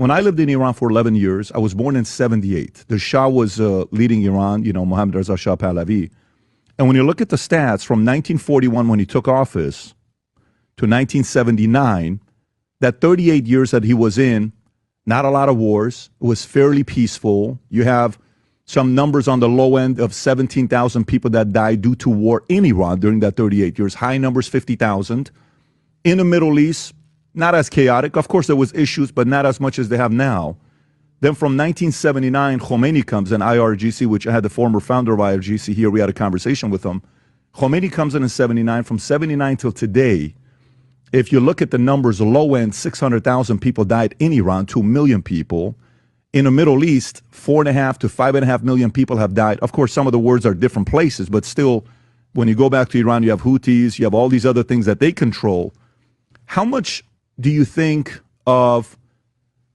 when I lived in Iran for 11 years, I was born in 78. The Shah was leading Iran, Mohammad Reza Shah Pahlavi. And when you look at the stats from 1941 when he took office to 1979, that 38 years that he was in, not a lot of wars. It was fairly peaceful. You have some numbers on the low end of 17,000 people that died due to war in Iran during that 38 years. High numbers, 50,000. In the Middle East, not as chaotic. Of course, there was issues, but not as much as they have now. Then from 1979, Khomeini comes in, IRGC, which I had the former founder of IRGC here. We had a conversation with him. Khomeini comes in 79. From 79 till today, if you look at the numbers, the low end, 600,000 people died in Iran, 2 million people. In the Middle East, 4.5 to 5.5 million people have died. Of course, some of the words are different places, but still, when you go back to Iran, you have Houthis, you have all these other things that they control. How much do you think of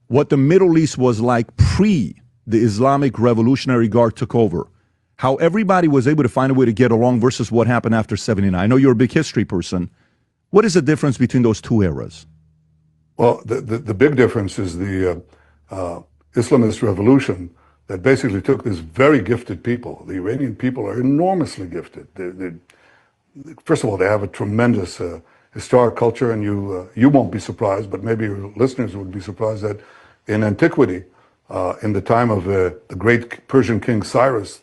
what the Middle East was like pre the Islamic Revolutionary Guard took over? How everybody was able to find a way to get along versus what happened after 79? I know you're a big history person. What is the difference between those two eras? Well, the big difference is the Islamist revolution that basically took these very gifted people. The Iranian people are enormously gifted. First of all, they have a tremendous historic culture, and you won't be surprised, but maybe your listeners would be surprised that in antiquity, in the time of the great Persian king Cyrus,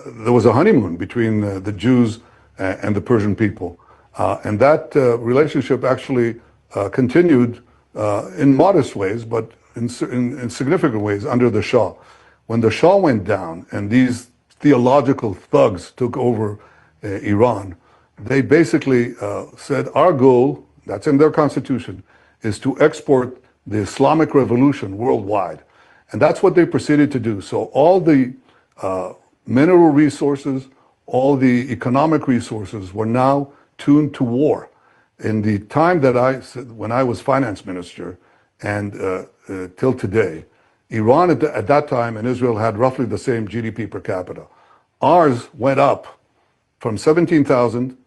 there was a honeymoon between the Jews and the Persian people. And that relationship actually continued in modest ways, but in significant ways under the Shah. When the Shah went down and these theological thugs took over Iran, they basically said, our goal, that's in their constitution, is to export the Islamic revolution worldwide. And that's what they proceeded to do. So all the mineral resources, all the economic resources were now tuned to war. In the time that when I was finance minister and till today, Iran at that time and Israel had roughly the same GDP per capita. Ours went up from $17,000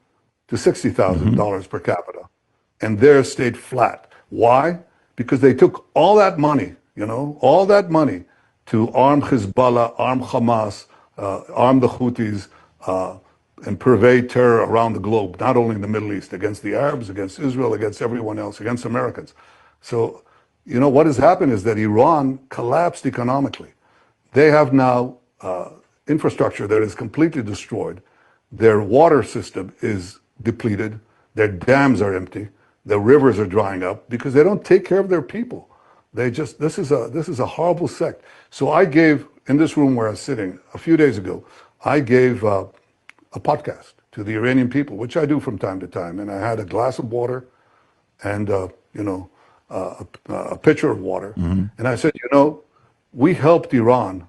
to $60,000 per capita, and theirs stayed flat. Why? Because they took all that money, all that money to arm Hezbollah, arm Hamas, arm the Houthis, and pervade terror around the globe, not only in the Middle East, against the Arabs, against Israel, against everyone else, against Americans. So, what has happened is that Iran collapsed economically. They have now infrastructure that is completely destroyed. Their water system is depleted. Their dams are empty. Their rivers are drying up because they don't take care of their people. This is a horrible sect. So I gave, in this room where I was sitting a few days ago, I gave a podcast to the Iranian people, which I do from time to time. And I had a glass of water and, a pitcher of water. Mm-hmm. And I said, we helped Iran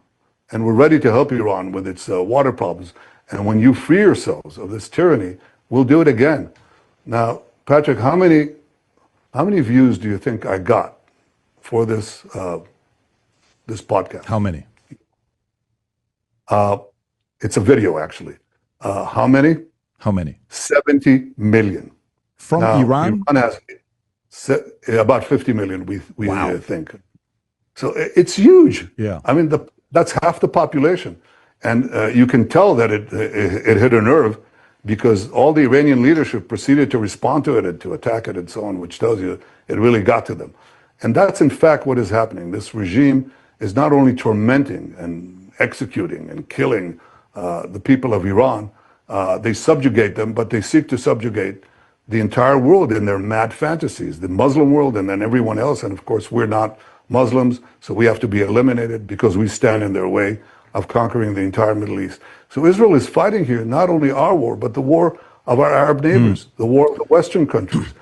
and we're ready to help Iran with its water problems. And when you free yourselves of this tyranny, we'll do it again. Now, Patrick, how many views do you think I got for this this podcast? How many? It's a video, actually. How many? How many? 70 million. From now, Iran? Iran has about 50 million, we wow. Think. So it's huge. Yeah. I mean, that's half the population. And you can tell that it hit a nerve because all the Iranian leadership proceeded to respond to it and to attack it and so on, which tells you it really got to them. And that's in fact what is happening. This regime is not only tormenting and executing and killing the people of Iran, they subjugate them, but they seek to subjugate the entire world in their mad fantasies, the Muslim world and then everyone else. And of course, we're not Muslims, so we have to be eliminated because we stand in their way of conquering the entire Middle East. So Israel is fighting here not only our war, but the war of our Arab neighbors, the war of the Western countries.